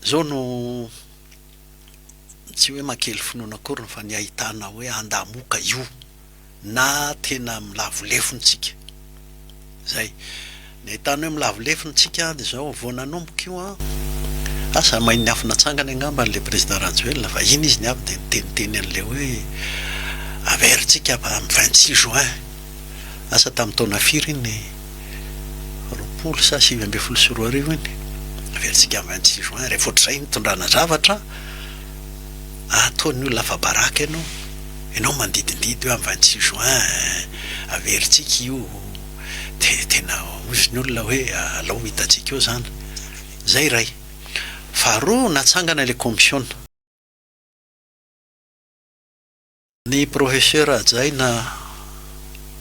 zao no tsy hoe makely finoana akory fa ny ahitana hoe andamoka io na tena milavolefonytsika zay ny ahitana hoe milavolefonytsika de zao vao nanomboka io a asa mainy afina tsangany angamba le président Rajoelina fa iny izy ny avy de niteniteny an'le hoe averitsika am 26 juin asa tamin'ny taona firy iny roapolo sa 2024 iny averitsika am 26 juin rehefa ohatr'izay nitondrana zavatra ataon'ny olona fa baraka ianao mandidindidy hoe am 26 juin averitsika io de tena ozy ny olona hoe alao hitatsika eo zany zay ray faharoa natsangana le commission ny professeur Adjaina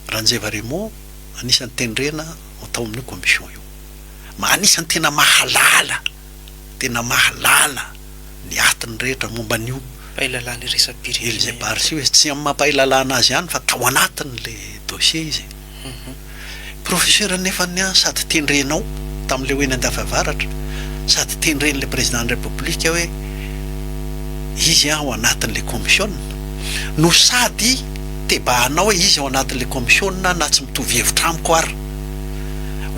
Ranjevarimo anisan'ny tendrena atao amin'ny commission io ma anisan'ny tena mahalala ny atiny rehetra momba an'io pailalana resam-pirenena Elise Barsi hoe tsy amin'ny mampailalana azy ihany fa tao anatiny le dossier izy professeur nefa ny sady tendrenao tamin'le hoe nandafavaratra sady tendren'le président de la république hoe izy ao anatin'le commission no sady tebahanao hoe izy ao anatin'le commission na tsy mitovy hevitra amiko ary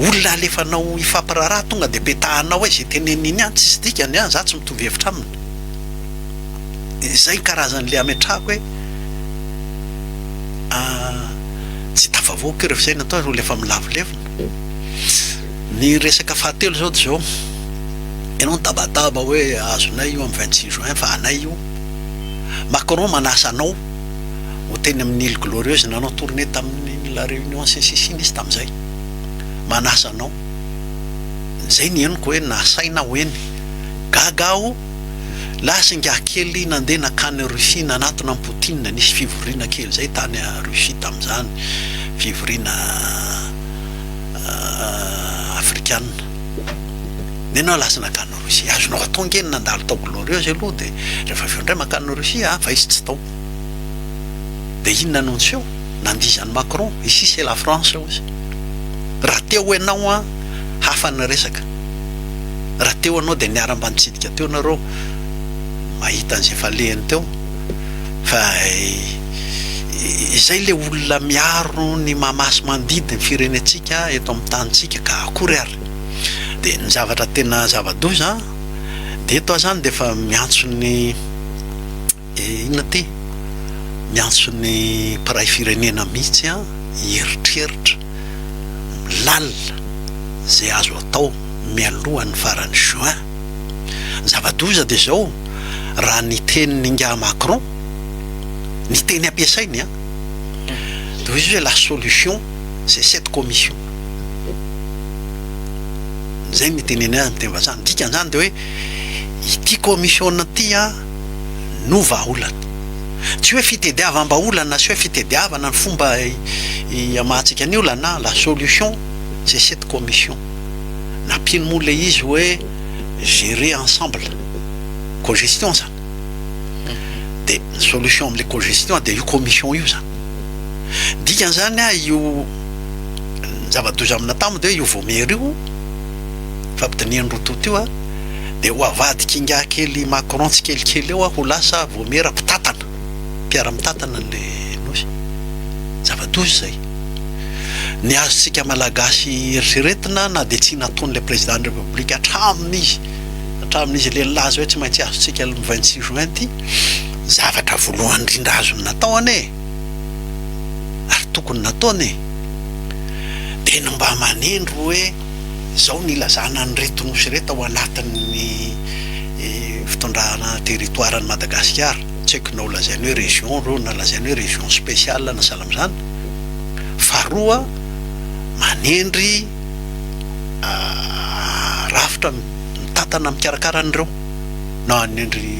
olona alefanao ifampiraraha tonga de betahanao hoe zay teneniny ihany tsisy dikany a za tsy mitovy hevitra aminy zay karazan'le ametrahako hoe tsy tafavoaka io rehefa zay natao ro lefa milavolevina ny resaka fahatelo zao de zao ianao nitabataba hoe azonay io am 26 juin fa anay io Macron manasa anao ho teny amin'ny île glorieuse nanao tournée tamin'ny la réunion sisiny izy tam'izay manasa anao zay ny henoko hoe nasaina hoeny gagao lasa inga kely nandeha nakany Russie nanatona am Poutine nisy fivoriana kely zay tany a Russie tam'izany fivoriana africaine nena lasa nakany Russie azonao atao ngeny nandalo tao glorieuse aloha de rehefa aveo ndray makany Russie fa izy tsy tao de inona anonseo nandizany Macron ici c'est la France ozy raha teo ianao hafana resaka raha teo anao de niara-mbanitsidika teo nareo mahita an'izay falehany teo fa izay le olona miaro ny mamasy mandidy ny firenetsika eto amin'ny tanitsika ka akory ary de ny zavatra tena zava-doza de eto zany de fa miantso ny inona ty miantso ny mpiray firenena mihitsy hieritreritra lalina zay azo atao mialohan'ny farany juin zava-doza de zao raha ny teny nga Macron ny teny ampiasainy de izy hoe la solution c'est cette commission zay ny teneny azy miteny vazaha dikan'izany de hoe ity commission ty no vahaolana tsy hoe fitediavam-baolana sy hoe fitediavana ny fomba amahantsika ny olana la solution c'est cette commission nampino moa le izy hoe gérer ensemble cogestion zany de solution am'le cogestion de io commission io zany dikan'izany io zava-doza amina tamo de io vomery io fampidiniany rototo io de ho avadiky inga kely Macron tsy kelikely eo ho lasa vomery mpitatana mpiara-mitatana le nosy zava-doza zay ny azontsika malagasy eritreretina na de tsy nataon'le président de la république hatramin'izy le laza hoe tsy maintsy azontsika le 26 juin ty zavatra voalohany indrindra azony nataony ary tokony nataony de no mba manendro hoe zao ny ilazana ny retonosy reta ao anatin'ny fitondrana territoire ny Madagasikara tsy haiko na ho lazainy hoe région ro na lazainy hoe région spéciale na sahala am'izany faharoa manendry rafitra mitatana mikarakara an'ireo na anendry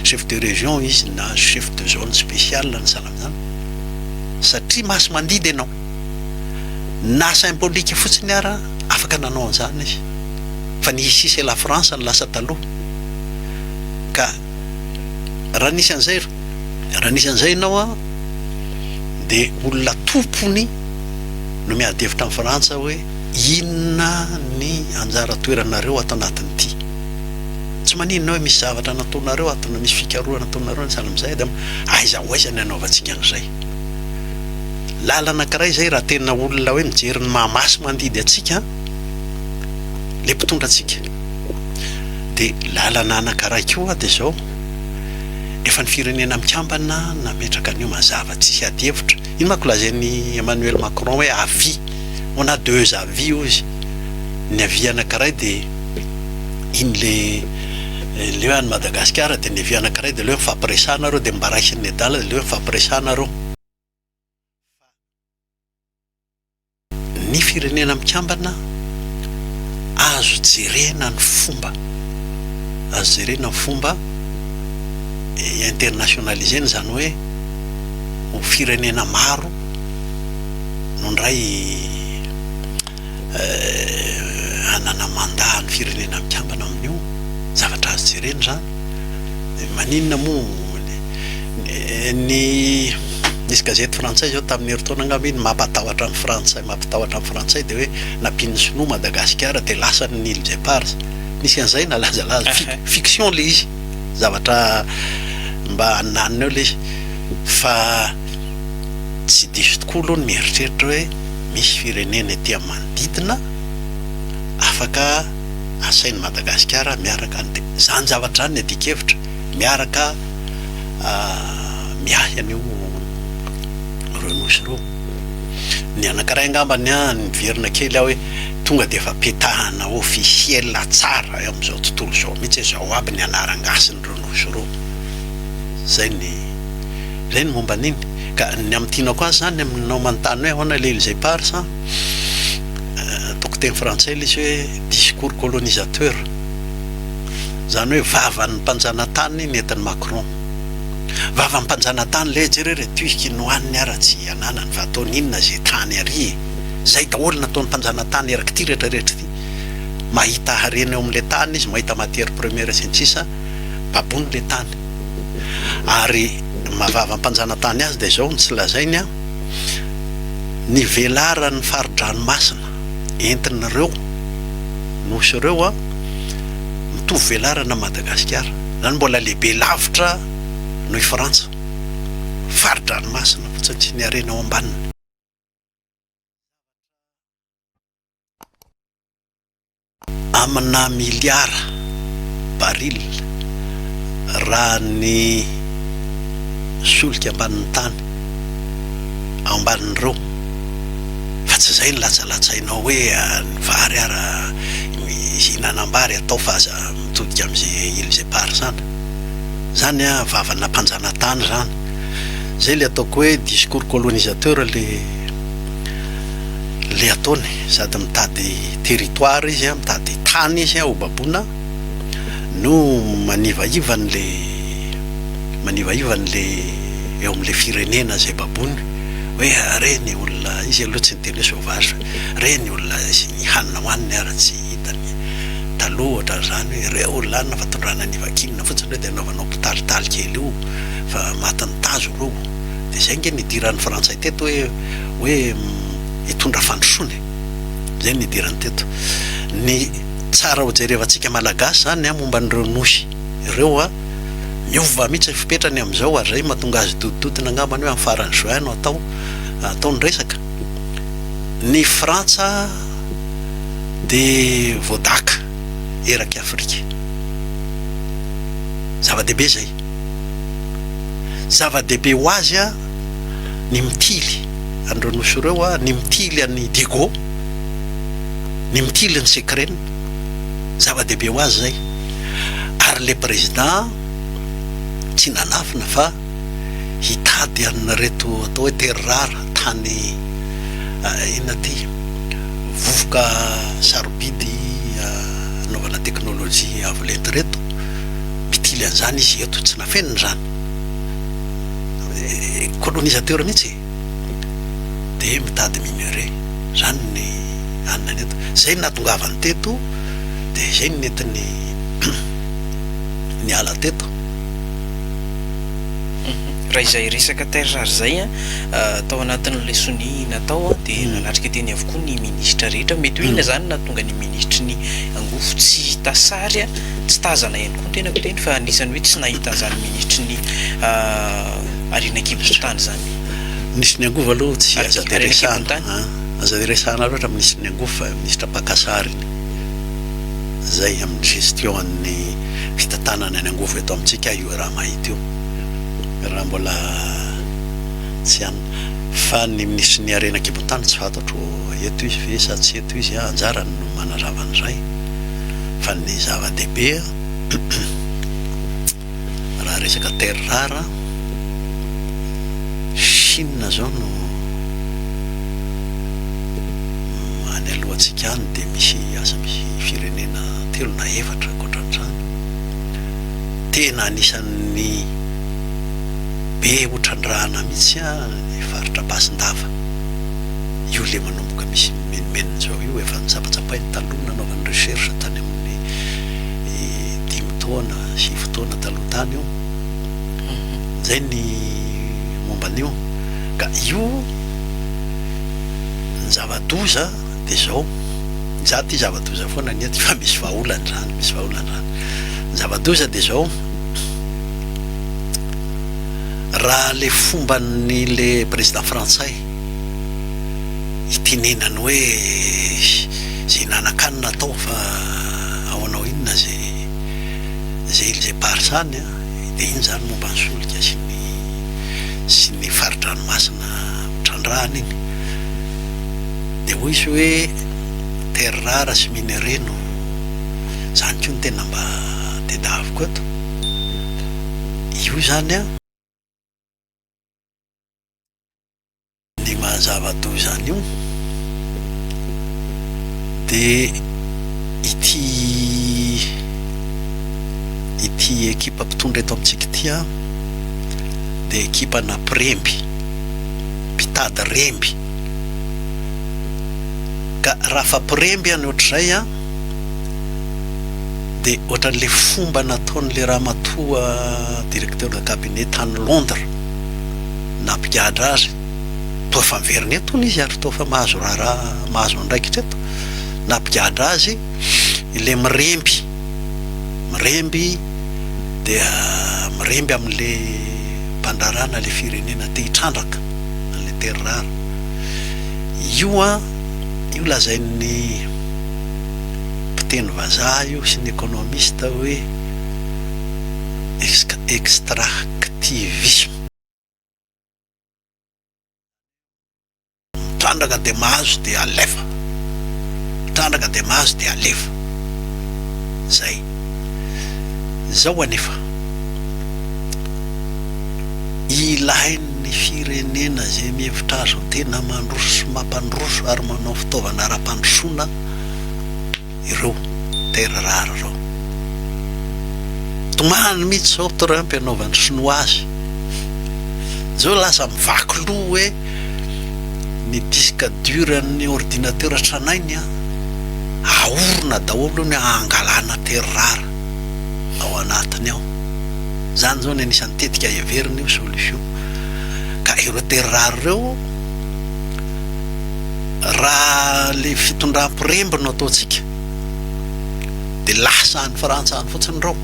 chef de région izy na chef de zone spéciale na sahala am'izany satria masy mandidy ianao na symbolique fotsiny ara afaka nanao an'izany izy fa ny ici c'est la France ny lasa taloha ka raha nisy an'izay ianao de olona tompony no miady hevitra amin'ny Frantsa hoe inona ny anjara toeranareo ato anatin'ity tsy maninona hoe misy zavatra nataonareo atona misy fikaroana nataonareo ny sahala am'izay dia aiza ho aiza ny anaovantsika an'izay lalana anankiray zay raha tena olona hoe mijery ny mahamasy mandidy atsika le mpitondra atsika dia lalana anankiray koa dia zao efa ny firenena mikambana nametraka an'io mazava tsisy ady hevitra ino manko lazainy Emmanuel Macron hoe avis on a 2 avis izy ny avis anankiray dia iny leo any Madagasikara dia ny avis anankiray dia leo mifampiresahana reo dia mba raisin'ny adala dia leo mifampiresahana reo ny firenena mikambana azo jerena ny fomba internationalisena zany hoe firenena maro nondray anana mandat ny firenena mikambana amin'io zavatra azo jerena zany maninona moa ny nisy gazety frantsay zao tamin'ny heritaona angamba iny mampatahotra amin'ny frantsay dia hoe nampiny sinoa Madagasikara dia lasa ny île des Pars nisy an'izay nalazalaza fiction le izy zavatra mba ananina eo le izy fa tsy diso tokoa aloha ny mieritreritra hoe misy firenena etỳ manodidina afaka asain'ny Madagasikara miaraka dia zany zavatra zany ny adikevitra miaraka miahy an'io renosy reo ny anankiray angambany niverina kely aho hoe tonga dia efa petahana officiel tsara amin'izao tontolo zao mihitsy hoe zao aby ny anarangasiny renosy reo zay ny momba an'iny ka ny amin'tianako azy zany aminao manontany hoe ahoana le île des Pars toko teny frantsay le izy hoe discours colonisateur zany hoe vavan'ny mpanjanatany nentin'ny Macron vavan'ny mpanjanatany le jerere tuiky nohaniny ara-tsy ananany fa ataony inona zay tany ary zay daholo nataony mpanjanatany eraky ty rehetrarehetra ty mahita harena eo amin'le tany izy mahita matière première sy ny sisa babony le tany ary mavava mpanjanatany azy dia zao ny tsy lazainy ny velaran'ny faridranomasina entin'ireo nosy ireo mitovy velarana Madagasikara zany mbola lehibe lavitra noho i Frantsa faridranomasina fotsiny tsy ny harena ao ambaniny amina miliara baril raha ny solika ambanin'ny tany ao ambanin'ireo fa tsy zay ny latsalatsainao hoe ny vary ara hinanam-bary atao fa aza mitodika amin'izay île des Pars zany vavana mpanjanatany zany zay le ataoko hoe discours colonisateur le ataony sady mitady territoire izy mitady tany izy ho baboina no manivaivany le eo amin'le firenena zay babony hoe reny olona izy aloha tsy niteny hoe sauvage reny olona ny hanina hoaniny ara-tsy hitany taloha zany hoe re olona anina fa tondrana nivakinina fotsiny hoe dia anaovanao mpitalitali kely io fa matiny tazo reo dia zay nge nidiran'ny frantsay teto hoe hitondra fandrosoany zay nidirany teto ny tsara ho jerevantsika malagasy zany momba n'ireo nosy ireo miova mihitsy fipetrany amin'izao ary zay mahatonga azy dodidodina angambany hoe amin'ny farany juin no ataony resaka ny Frantsa dia voadaka eraky Afrika zava-dehibe zay zava-dehibe ho azy ny mitily an'ireo nosy ireo ny mitily an'ny Digo ny mitily ny Secrène zava-dehibe ho azy zay ary le président tsy nanafina fa hitady an'reto atao hoe terre rare tany inona ty vovoka sarobidy anaovana teknôlôjia avo lento reto mitily an'izany izy eto tsy nafeniny zany colonisateur mihitsy dia mitady minere zany ny anina eto zay ny natongavany teto dia zay ny netiny ny ala teto raha izay resaka terre zay atao anatin'le soni natao dia nanatrika teny avokoa ny ministra rehetra mety hoe ina zany natonga ny ministry ny angovo tsy hita sary tsy tazana ihany koa tenako teny fa anisany hoe tsy nahita an'izany minitry ny arenan-kibon-tany zany. Ministry ny angova aloha tsy aza de resana aza de resana loatra ministry ny angova fa ministra pakasary zay amin'ny gestion ny fitantanana ny angova eto amintsika io raha mahita io raha mbola tsy any fa ny ministry ny arenan-kibon-tany tsy fantatro eto izy ve sa tsy eto izy anjarany no manazava an'izay fa ny zava-dehibe raha resaka terre rare Chine zao no any alohantsika any de misy firenena 3 na 4 ankoatran'izany tena anisan'ny be otran-drahana mihitsy ny faritra Basindava io le manomboka misy menimenina zao io efa nitsapatsapainy taloha nanaovany recherche tany amin'ny 5 taona 7 taona taloha tany io zay ny momban'io ka io ny zava-doza de zao za ty zava-doza foana ny ety fa misy vahaolany zany misy vahaolany zany zava-doza de zao raha le fomban'ny le président frantsay itinenany hoe zay nanan-kanina atao fa ao anao inona zay pary zany de iny zany momba ny solika sy ny faridranomasina otran-drahana iny de hoy izy hoe terre rare sy minéré no zany koa ny tena mba tedaviko eto io zany ny mazava-doza io de ity ekipa mpitondra eto amintsika ity de ekipa na Premby mpitady Remby ka raha fa Premby any ohatr'izay de ohatran'le fomba nataon'le ramatoa directeur de cabinet tany Londres nampigadra azy toa fa miveriny eto izy ary toa fa mahazo raha mahazo andraikitra eto nampigadra azy le miremby dia miremby amin'le mpandrarana le firenena te hitrandraka le terre rare io lazain'ny mpiteny vazaha io sy ny économiste hoe extractivisme trandraka de mahazo de alefa trandraka de mahazo de alefa zay zao anefa ilain'ny firenena zay mihevitra azo tena mandroso sy mampandroso ary manao fitaovana ara-pandrosoana ireo terre rare reo tomany mihitsy zao Trump anaovany chinoise zao lasa mivaky loha hoe ny disque dur ny ordinateur tranainy aorona daholo ny angalana terre rare ao anatiny ao zany zao ny anisan'ny tetika everiny io solution ka ireo terre rare reo raha le fitondram-piremby no ataotsika de lasa any Frantsa any fotsiny reo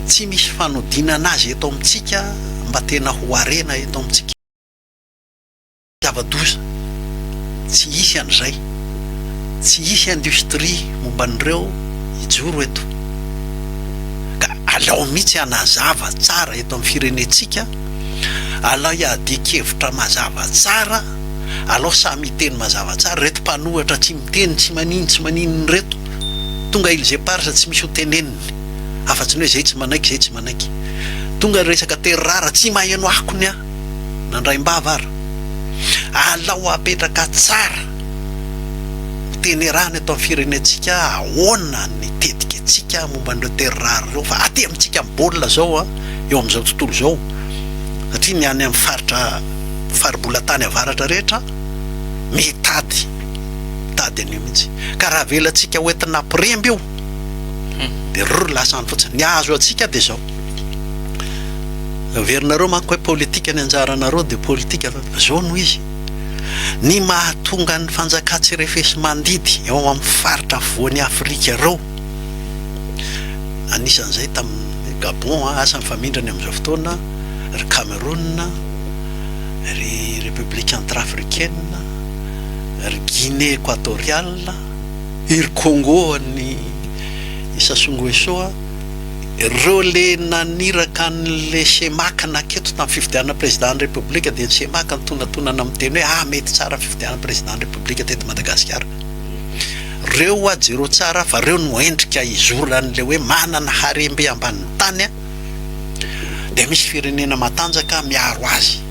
tsy misy fanodinana azy eto amintsika mba tena ho arena eto amintsika zava-doza tsy hisy an'izay tsy hisy industrie momban'ireo ijoro eto ka alao mihitsy anazava tsara eto amin'ny firenetsika alao iadikevitra mazava tsara alao samy miteny mazava tsara reto mpanohatra tsy miteny tsy manino reto tonga ilzay parsa tsy misy ho teneniny afa-tsy ny hoe zay tsy manaiky tonga resaka terre rare tsy maheno akony nandraimbava ara alao apetraka tsara tenerana eto amin'ny firenetsika ahoana ny tetika etsika momba an'ireo terre rare reo fa aty amintsika mibaolina zao eo amin'izao tontolo zao satria ny any amin'ny faribola-tany avaratra rehetra mitady an'io mihitsy ka raha velantsika hoentina Premby io de lasa any fotsiny ny azo atsika de zao verinareo manko hoe politika ny anjaranareo de politika zao no izy ny mahatonga ny fanjakatsirefesy mandidy eo amin'ny faritra voan'ny Afrika ireo anisan'izay tamin'ny Gabon asa mifamindrany amin'izao fotoana ry Cameroun ry République centrafricaine ry Guinée équatoriale ry Congo ny Sassou Nguesso ireo le naniraka an'le semaka naketo tamin'ny fifidianana président de république dia ny semaka nitonantonana amin'ny teny hoe mety tsara fifidianana président de république teto Madagasikara reo ajero tsara fa reo no endrika izoran'le hoe manana harembe ambanin'ny tany dia misy firenena matanjaka miaro azy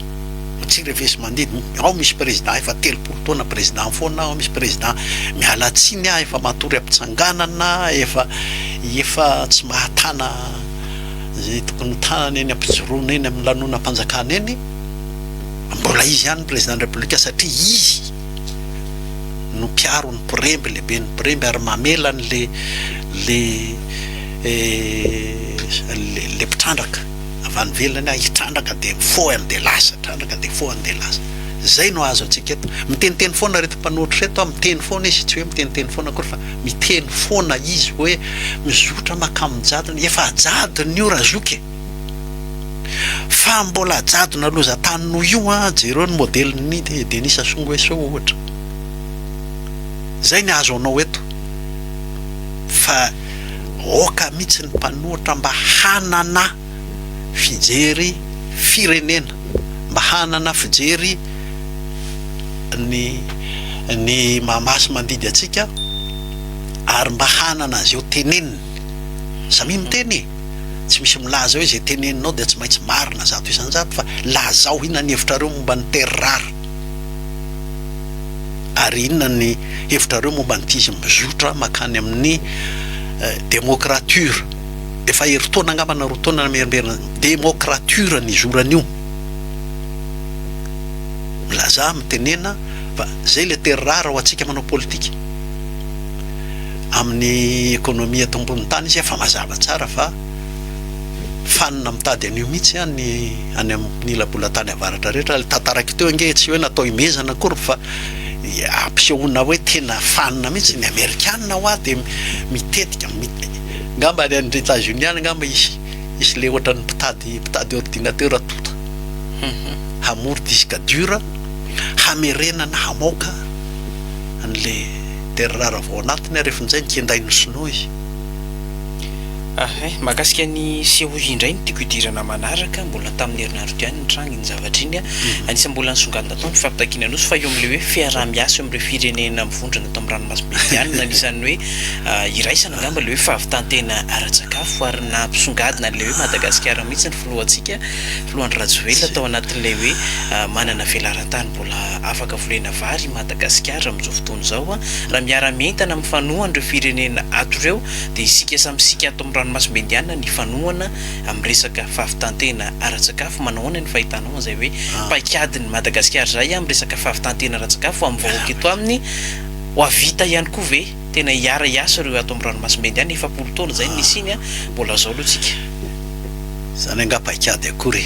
tsy revesy mandidy ao misy président efa 3 taona président foana ao misy président mialatsiny efa matory ampitsanganana efa tsy mahatana zay tokony tanana eny ampijoroana eny amin'ny lanonam-panjakana eny mbola izy ihany président de république satria izy no mpiaro ny mpiremby lehibe ny mpiremby ary mamela le mpitrandraka avy any velany hitrandraka dia foany dia lasa trandraka dia foany dia lasa zay no azo antsika eto miteniteny foana reto mpanoatra reto miteny foana izy tsy hoe miteniteny foana akory fa miteny foana izy hoe mizotra makaminjadony efa ajadony io raha zoky fa mbola ajadona loza tany noho io jereo ny modelin'ny Denis Sassou Nguesso ohatra zay ny azo anao eto fa oka mihitsy ny mpanoatra mba hanana fijery firenena mba hanana fijery ny mahamasy mandidy atsika ary mba hanana azy eo teneniny samy miteny tsy misy milaza hoe zay teneninao dia tsy maintsy marina zato isanjato fa lazao inona ny hevitrareo momba ny terrara ary inona ny hevitrareo momba ny tizy mizotra makany amin'ny démocrature efa heritaona angambana rotaona merimberina démocrature ny zoran'io milaza mitenena fa zay le terrara ho atsika manao politika amin'ny ekonomia tombon'ny tany izy efa mazava tsara fa fanina mitady an'io mihitsy any amin'ny labolatany avaratra rehetra le tantaraka teo ange tsy hoe natao imezana akory fa ampisehoana hoe tena fanina mihitsy ny Amerikanina ho dia mitetika ngamba any andry États-Unis any ngamba isy le ohatran'ny mpitady ordinateur atota hamory disque dur hamerenana hamoaka an'le terrara vao anatiny rehefa nizay nikendainy sinoa izy mahakasika ny sehoy indray ny tiako idirana manaraka mbola tamin'ny herinaratra ihany ny tranginy zavatra iny anisany mbola nisongadina tao ny fampitakiana nosy fa eo amin'le hoe fiarah-miasa eo amin'ireo firenena mivondrona tao amin'ny ranomasimbe anisany hoe iraisana angamba le hoe fahavitantena ara-tsakafo ary na mpisongadina le hoe Madagasikara mihitsy ny filohantsika filohan'ny Rajoelina tao anatin'ilay hoe manana velaran-tany mbola afaka volena vary Madagasikara amin'izao fotoana izao raha miara-mientana amin'ny fanohan'ireo firenena ato ireo dia isika samysika ato amin'ny ranomasimbe ny fanohana amin'ny resaka fahavitantena ara-tsakafo manahoana ny fahitanao zay hoe paikadiny Madagasikara zay amin'ny resaka fahavitantena ara-tsakafo amin'ny vahoaka eto aminy ho avita ihany koa ve tena hiara hiasa ireo ato amin'ny ranomasimbe efa 10 taona zay nisy iny mbola zao aloha tsika zany anga paikady akory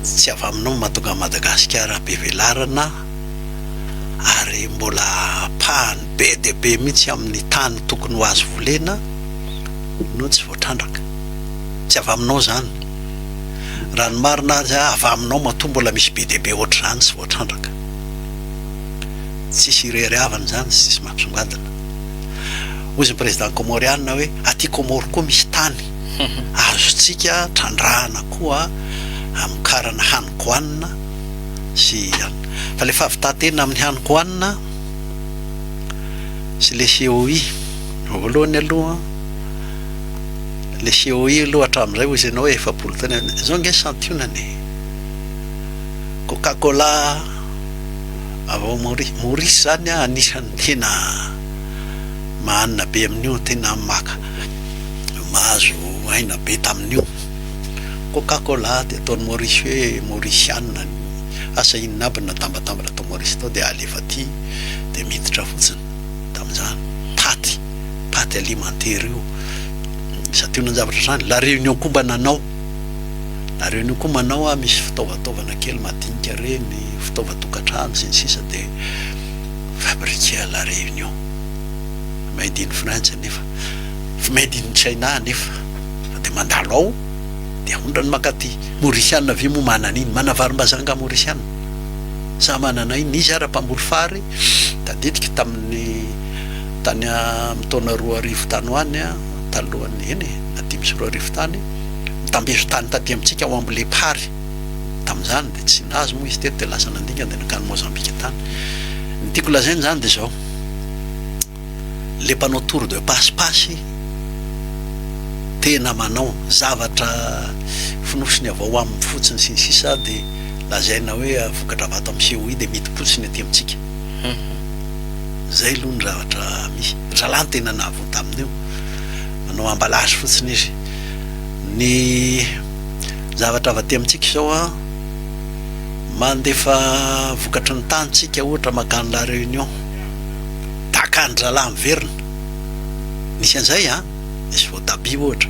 tsy avy aminao mahatonga Madagasikara be velarana ary mbola pahany be dia be mihitsy amin'ny tany tokony ho azo volena no tsy voatrandraka tsy avy aminao zany raha ny marina azy avy aminao matoa mbola misy be dia be ohatr' zany tsy voatrandraka tsisy ireryavana zany tsisy mampisongadina hozy ny président comoriana hoe aty Comore koa misy tany azotsika trandrahana koa amikarana haniko hoanina sy fa le fahavitantena amin'ny haniko hoanina sy le COI voalohany aloha le COI aloha hatramin'izay hozy ianao hoe 70 taona zao nge santionany Coca-Cola avao Maurice zany anisany tena mahanina be amin'io tena mahazo aina be tamin'io Coca-Cola dia ataony Maurice hoe Mauricianina asa inona aby natambatambatra tao Maurice tao dia alefa aty dia miditra fotsiny tamin'izany paty alimentaire io satria ny zavatra zany la réunion koa mba nanao ary io koa manao misy fitaovatovana kely madinika reny fitaovatokantrano sy ny sisa de fabriqué à la Réunion, made in France nefa made in China nefa de mandalo ao de ondrany makaty Mauritiana vi mo manan'iny manavarim-bazanga Mauritiana sa manana iny izy ara-mpamboly fary tadidiky tamin'ny tany mitona 2 arivo tany hoany talohan'ny eny na 5 sy 2 arivo tany tambeso tany taty amintsika ao amble pary tam'izany de tsy nazy moa izy teto de lasa nandinga de nakany Mozambique tany ny tiako lazainy zany de zao le panao tour de passe-passe tena manao zavatra finosiny avao aminy fotsiny sy ny sisa de lazaina hoe vokatra vato amin'ny COI de midi-potsiny aty amintsika zay aloha ny zavatra misy zalany tena nahavo tamin'io manao emballage fotsiny izy ny zavatra avy aty amintsika zao mandefa vokatra ny tantsika ohatra makany la Réunion takany zala miverina nisy an'izay misy voatabia ohatra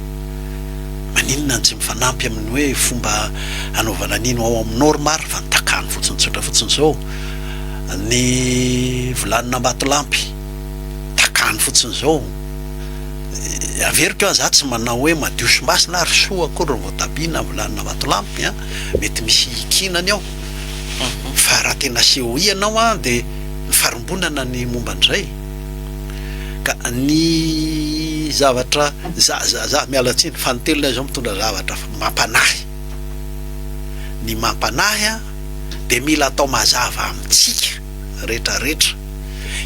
maninona tsy mifanampy amin'ny hoe fomba anaovana nino ao amin'ny normar fa nitakany fotsiny tsotra fotsiny zao ny volanina Mbatolampy takany fotsiny zao averiko za tsy manao hoe madio sy masina ary soa akory voatabia na volanina Mbatolampy mety misy ikinany ao fa raha tena COI ianao de farimbonana ny momba an'izay ka ny zavatra za mialatsiny fantelina zao mitondra zavatra mampanahy ny mampanahy de mila atao mazava amintsika rehetrarehetra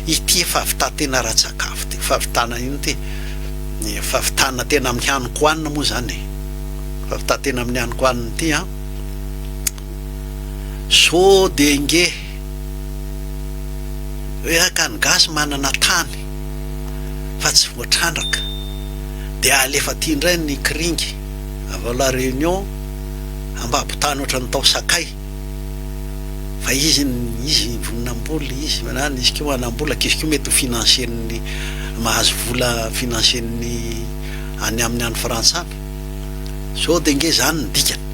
ity fahavitatena ra-tsakafo ty fahavitana ino ty ny fahavitana tena amin'ny haniko hoanina moa zany fahavitatena amin'ny haniko hoanina ty so de nge hoe akany gasy manana tany fa tsy voatrandraka de alefa ty indray ny kiringy avao la Réunion ambabotany oatra ny tao sakay fa izy voninamboly izy manany izy keo anambolaka izy keo mety financier-ny mahazo vola financier-ny any amin'ny any frantsana so de nge zany ny dikany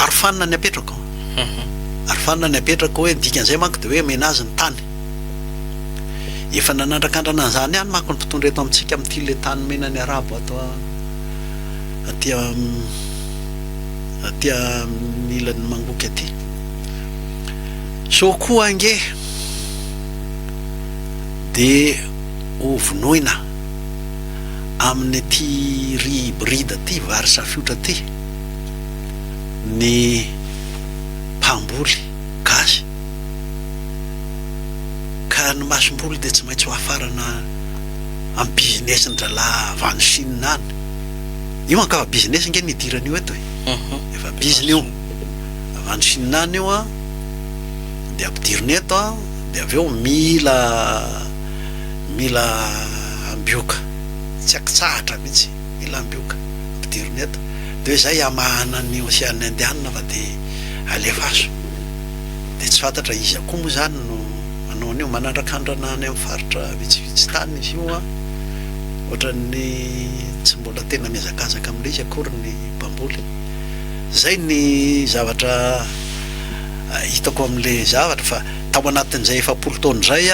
arofanina ny apetrako arofanina ny apetrako hoe dikan'izay manko de hoe menazy ny tany efa nanandrakandra an'izany ihany manko ny mpitondra eto amintsika amin'ity le tany menany arabo ato aty milan'ny mangoky aty so koa nge de ovonoina amin'ny aty rybrida aty vary safiotra aty ny mpamboly gasy ka ny masomboly de tsy maintsy ho afarana amin'ny business ndrala avany Chine any io manko fa business nge nidirany io eto efa business io avany Chine any io de ampidiriny eto de aveo mila ambioka tsy akitsahatra mihitsy mila ambioka ampidiriny eto de zay amahana ny Océan Indiana fa de alefaso de tsy fantatra izy akoa moa zany no manao an'io manandrakandrana any amin'ny faritra vitsivitsy tany izy io ohatran'ny tsy mbola tena miazakazaka am'le izy akory ny mpamboly zay ny zavatra hitako am'le zavatra fa tao anatin'izay 7 taona zay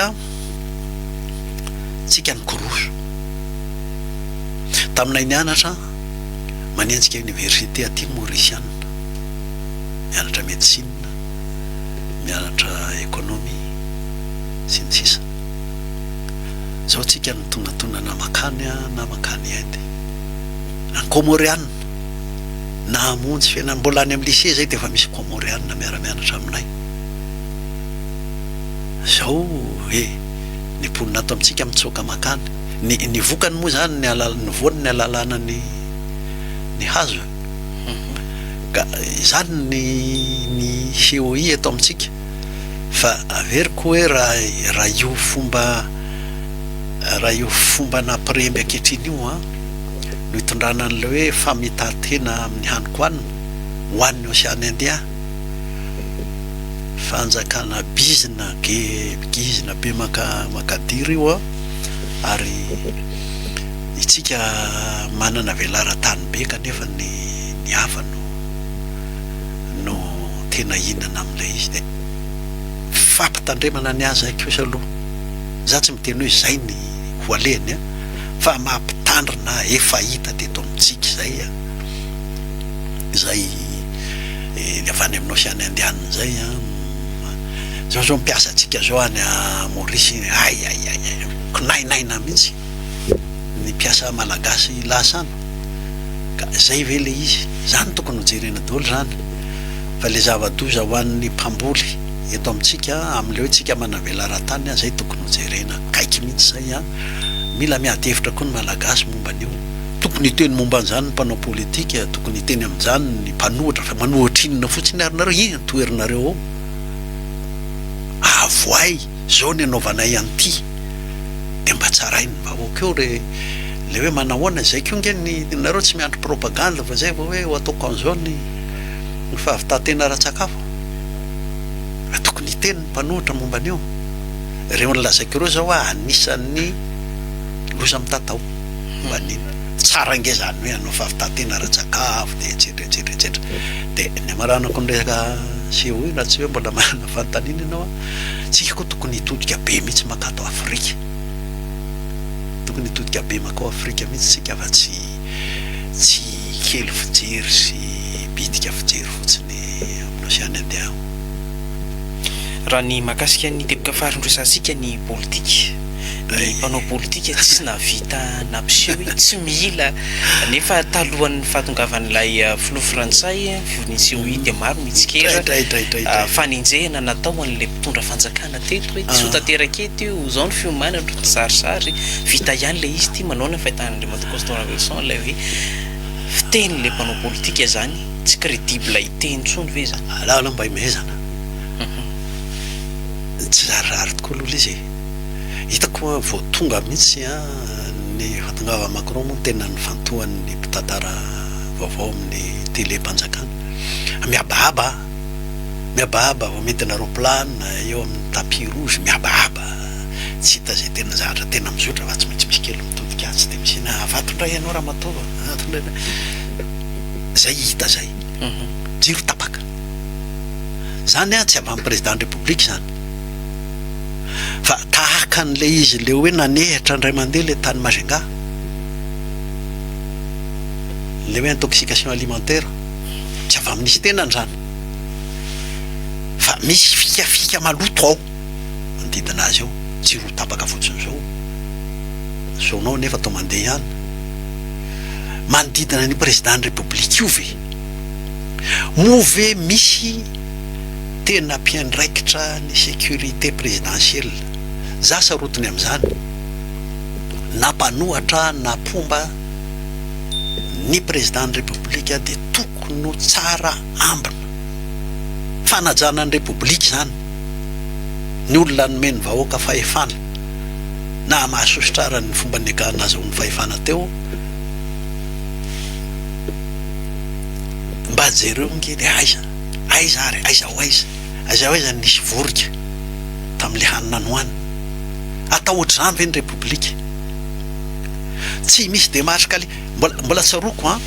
tsika ny koroso taminay nianatra manenjika université aty Mauritiana mianatra médecine mianatra économie sy ny sisa zao tsika ny tonatona makany Inde na Comoriana na amonjy fiainana mbola any amin'ny lycée zay de efa misy Comoriana miara-mianatra aminay zao ny mponina ato amintsika mitsoka makany ny vokany moa zany ny voany ny alalana ny hazo ka zany ny COI eto amintsika fa averiko hoe raha io fomba nampiremby ankehitriny io no hitondrana an'le hoe famitatena amin'ny haniko hoanina hoan'ny Océan Indien fanjakana bizina be makadiry io ary itsika manana velara-tany be kanefa ny ny hafa no tena inana amin'ilay izy de fampitandremana ny azy kosa aloha za tsy miteny hoe zay ny hoaleny a fa mampitandrina efa hita teto amitsika zay avy any aminao sy any andehanana zay zao mipiasa atsika zao any a Maurice kinainaina mihitsy ny piasa malagasy lasana ka zay ve le izy zany tokony hojerena daholo zany fa le zava-doza ho an'ny mpamboly eto amitsika am'le hoe tsika manavela rahatany zay tokony hojerena kaiky mihitsy zay mila miady hevitra koa ny malagasy momba an'io tokony hiteny momba an'izany ny mpanao politika tokony hiteny amin'izany ny mpanohitra fa manohitra inona fotsiny arynareo iny toerinareo ao avoay zao ny anaovanay an'ity de mba tsarainy vahoaka eo le hoe manahoana zay ko nge nareo tsy miandry propaganda fa zay hoe ho ataoko an'izao ny fahavitatena ra-tsakafo tokony hiteny ny mpanohitra momba an'io reo nylazako ireo zao anisan'ny loza mitatao manina tsara nge zany hoe anao fahavitatena ra-tsakafo de etsetera de ny amaranako nresaka seho io na tsy hoe mbola manana fanontaniana ianao tsika koa tokony hitodika be mihitsy makato Afrika tokony hitodika be makao Afrika mihitsy tsika fa tsy kely fijery sy bitika fijery fotsiny aminao sy any andeha raha ny mahakasika ny teboka farin-dresantsika ny politika ny mpanao politika tsy navita nampiseho tsy mila nefa talohan'ny fahatongavan'ilay filoha frantsay fiseho de maro mitsikera fanenjehana natao an'le mpitondra fanjakana teto hoe tsy ho tanteraka eto io zao ny fiomana ndro tisarisary vita ihany le izy ty manao ny fahitan'Andriamanitra Constant lay hoe fiteny le mpanao politika zany tsy crédible hiteny tsony ve zany alala mba imezana tsy zarirary tokoa aloha izy hitako vao tonga mihitsy ny fatongava Macron moa tena ny fantohan'ny mpitantara vaovao amin'ny télé-mpanjakana miabahaba vao mety ny aeroplane eo amin'ny tapis rouge miabahaba tsy hita zay tena zahatra tena mizotra fa tsy maintsy misy kely mitodika azy de misina avatondray ianao raha matova zay hita zay jiro tapaka zany tsy avy amin'ny président de république zany fa tahaka an'le izy le hoe nanehitra ndray mandeha le tany Majunga le hoe intoxication alimentaire tsy avy amin'izy tenany zany fa misy fikafika maloto ao manodidina azy eo tsy ro tapaka fotsiny zao sonao nefa atao mandeha ihany manodidina ny président de république io ve move misy tena mpiandraikitra ny sécurité présidentielle za sarotiny amin'izany na mpanohatra na mpomba ny président de république de tokony ho tsara ambina fanajana ny république zany ny olona nomeny vahoaka fahefana na mahasosotrara ny fomba nekana azy ny fahefana teo mba jereo ngely aiza nisy vorika tam'le hanina noany atao ohatr'izany ve ny république tsy misy démarche kali mbola tsaroko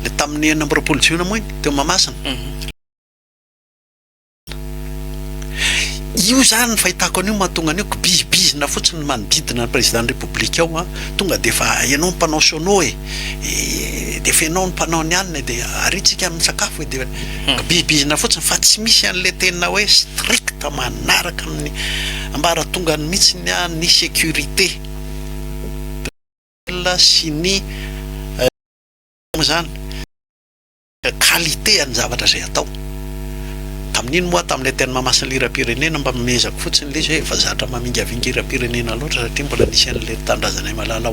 le tamin'ny 9 Jona moa teo Mahamasina io zany ny fahitako an'io mahatonga an'io bizibizina fotsiny manodidina ny président de république ao tonga de fa ianao ny mpanao sono de fa ianao ny mpanao ny anina de aritsika amin'ny sakafo de bizibizina fotsiny fa tsy misy an'le tena hoe strict manaraka amin'ny ambara tonga ny mihitsy ny sécurité sy ny zany qualité any zavatra zay atao tamin'iny moa tamin'ilay teny Mahamasina lira-pirenena mba memezako fotsiny le izy hoe efa zatra mamingavinga ira-pirenena loatra satria mbola nisy an'le tandrazanay malala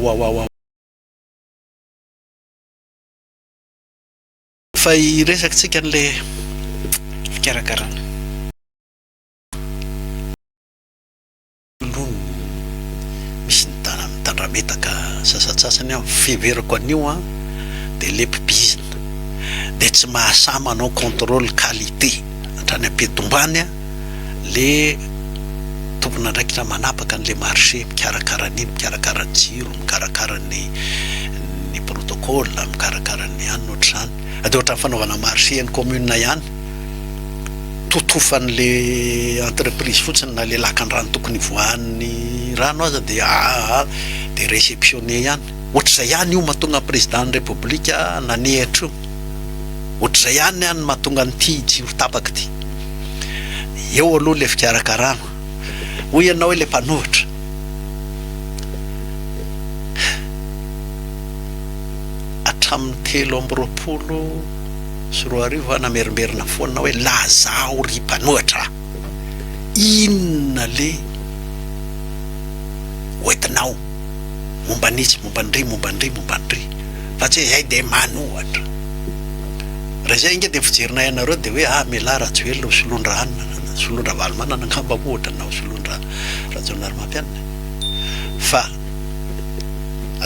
fa iresaky tsika an'le fikarakarana misy mitandrametaka sasatsasany fiverako an'io de le mpibizina de tsy mahasa manao contrôle qualité atrany ampiadombany le tompona andraikitra manapaka an'le marché mikarakara an'iny mikarakara jiro mikarakara ny protocole protocole mikarakarany ihany ohatr'izany de ohatran'ny fanaovana marché ny commune ihany totofan'le entreprise fotsiny na le lakan rano tokony voan'ny rano aza de de réceptionné ihany ohatr'izay ihany io mahatonga président ny république nanehitra io ohatr'izay ihany any mahatonga nyty jiro tapaka ty eo aloha le fikarakarana hoy ianao hoe le mpanohitra hatramin'ny 3 namerimberina foana hoe lazao ry mpanohitra inona le hoentinao mombanitsy mombandry fa tsy hoe zay de manohatra raha zay inge de fijerinay anareo de hoe mela Rajoelina ho solondrahanina solondra Valomanana angamba ohatra na ho solondra Rajaonary Mampianina fa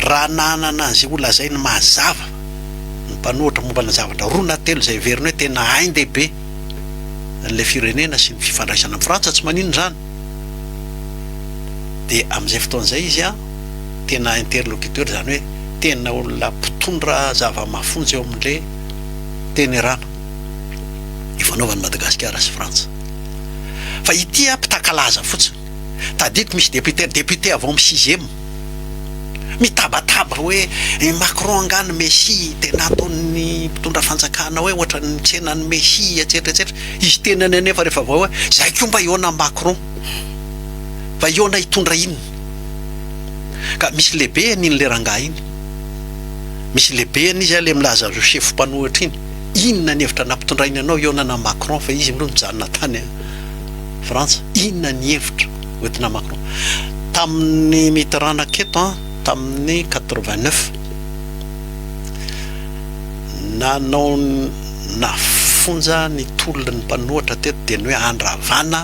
raha nanana an'izay olona zay ny mazava ny mpanohitra mombana zavatra roa na telo zay veriny hoe tena hain-dehibe n'le firenena sy ny fifandraisana amin'ny Frantsa tsy manino zany de amin'izay fotoan'izay izy tena interlocuteur zany hoe tena olona mpitondra zava-mafonjy eo amin'le tenerana ifanaovan'ny Madagasikara sy Frantsa fa ity mpitakalaza fotsiny tadidiko misy député avao amin'ny 6e mitabataba hoe Macron angany Messi tena ataon'ny mpitondra fanjakana hoe ohatra ny tsenany Messi etc izy tena nefa rehefa avao hoe zay koa mba iona Macron fa iona hitondra inona ka misy lehibe niny le rangahy iny misy lehibe izy le milaza chef mpanohitra iny inona ny hevitra nampitondrainy anao ionana Macron fa izy mlo mijanona tany Frantsa inona ny hevitra hoentina Macron tamin'ny Mitterrand aketo tamin'ny 89 nanao nafonja ny tolon'ny mpanohitra teto de ny hoe andravana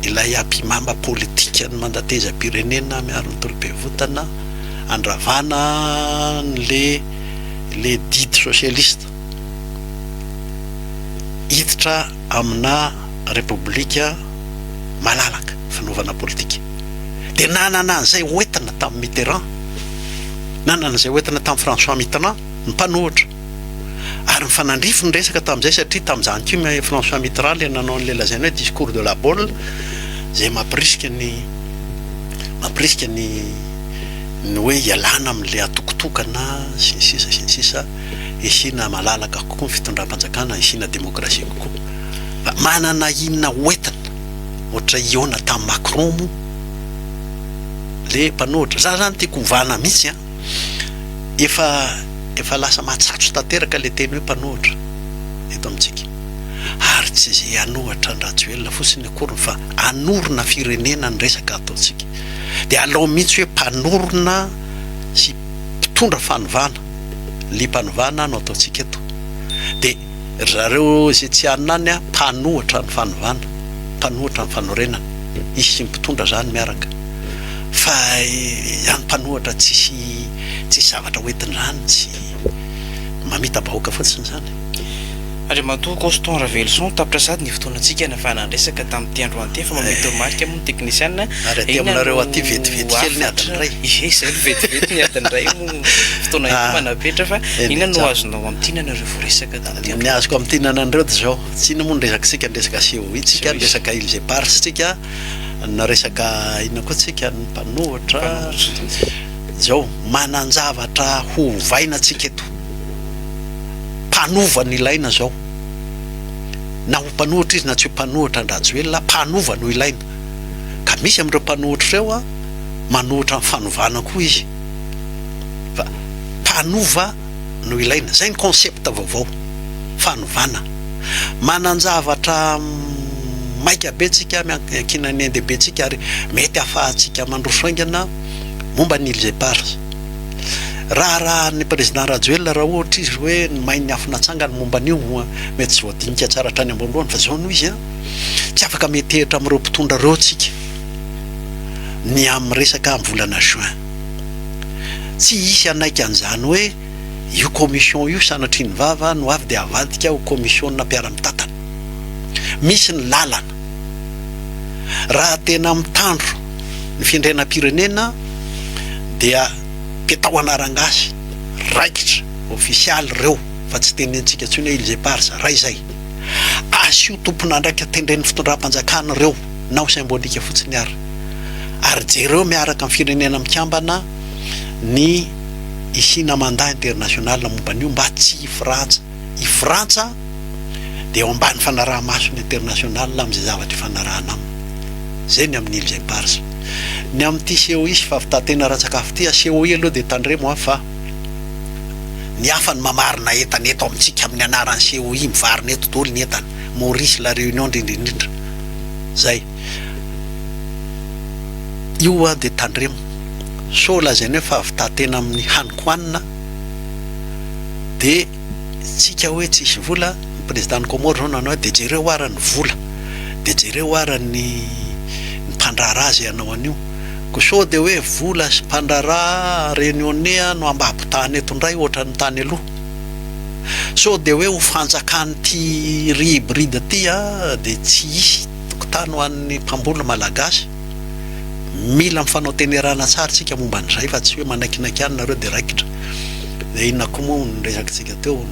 ilay ampimamba politika ny mandateza-pirenena miaro ny tolo-pivotana andravana le dite socialiste hiditra amina republika malalaka fanaovana politika de nanana an'izay hoentina tamin'ny Mitterrand nanana an'izay hoentina tamin'ny François Mitterrand ny mpanohitra ary mifanandrify ny resaka tamin'izay satria tamin'izany koa François Mitterrand le nanao an'le lazaina hoe discours de la Baule zay mampirisika ny hoe ialana amin'le atokotokana sy ny sisa isina malalaka kokoa ny fitondram-panjakana isina demokrasia kokoa fa manana inona hoentina ohatra iona tamin'ny Macron mo le mpanohitra za zany tiako hovana mihitsy efa lasa mahatsatso tanteraka le teny hoe mpanohitra eto amintsika ary tsy zay anohatra ny Rajoelina fotsiny akoriny fa anorona firenena ny resaka ataontsika de alao mihitsy hoe mpanorona sy mpitondra fanovana le mpanovana no ataontsika eto de zareo zay tsy anany mpanohitra ny fanovana mpanohitra ny fanorenana izy sy mpitondra zany miaraka fa any mpanohitra tsisy zavatra hoentina zany tsy mamita bahoaka fotsiny zany ary matoa Constant Ravelson tapitra sady ny fotoanantsika nafanandresaka tamin'ity andro anty fa mamety marika moa technicien ary aty aminareo aty vetivety kely ny adiny ray izay vetivety ny adiny ray mo fotoana io manapetra fa inona no azonao amin'tinanareo voresaka tamin'ity ny azoko amin'tinanan'ireo de zao tsy ino moa ny resakitsika ny resaka CEO itsika ny resaka Ilse Pars tsika na resaka inona koa tsika ny mpanohitra zao mananjavatra hovaina tsika eto mpanova ny ilaina zao na ho mpanohitra izy na tsy ho mpanohitra ny Rajoelina mpanova no ilaina ka misy amin'ireo mpanohitra ireo manohitra ny fanovana koa izy fa mpanova no ilaina zay ny concept vaovao fanovana mananjavatra maika be tsika miankinanende be tsika ary mety ahafahantsika mandrosaingana momba ny Ilse Pars raha ny président Rajoelina raha ohatra izy hoe mainy afinatsangany momba an'io mety tsy voadinika tsara hatrany ambolohany fa zao no izy tsy afaka metehitra amin'ireo mpitondra reo tsika ny amin'ny resaka amin'ny volana juin tsy isy anaiky an'izany hoe io commission io sanatriny vava no avy de avadika ho commission mpiara-mitantana misy ny lalana raha tena mitandro ny fiandriana pirenena dia petao anarangasy raikitra ofisialy reo fa tsy tenentsika tsony hoe ilze parsa ray zay asio tompona ndraiky tendren'ny fitondram-panjakana reo nao symbolika fotsiny ary jereo miaraka amin'ny firenena mikambana ny isina mandat international momban'io mba tsy i Frantsa dia eo ambany fanaraha-masony international amin'izay zavatra fanarahana aminy zay ny amin'ny ilze parsa ny amin'ity seho isy fa fitatena ratsakafo ty aseho aloha dia tandremo fa ny hafa ny mamarina entana eto amintsika amin'ny anarany seho i mivarina eto daholo ny entana Maurice la Réunion indrindrindrindra zay io dia tandremo so lazainy hoe fa vitatena amin'ny hanikoanina dia tsika hoe tsisy vola ny président ny Comore zao nanao dia jereo ara ny vola dia jereo ara ny mpandrara azy ianao an'io ko so dia hoe vola sy mpandrara réunionnais no ambabo tany eto indray ohatra ny tany aloha so dia hoe ho fanjakan'ity hybride ty dia tsy isy tokotany ho an'ny mpamboly malagasy mila mifanao tenerana tsara tsika momba an'izay fa tsy hoe manaikinaiky any nareo dia raikitra dia inona koa moa ny resakitsika teo ny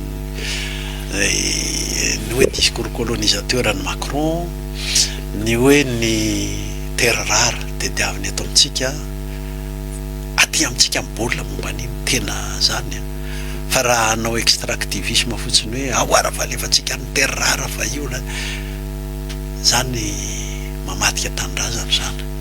hoe discours colonisateur ny Macron ny hoe ny terre rare dia diaviny eto amintsika aty amintsika mibolina momba an'iny tena zany fa raha hanao extractivisme fotsiny hoe ahoara valefantsika ny terre rare fa io zany mamadika tanindrazana zany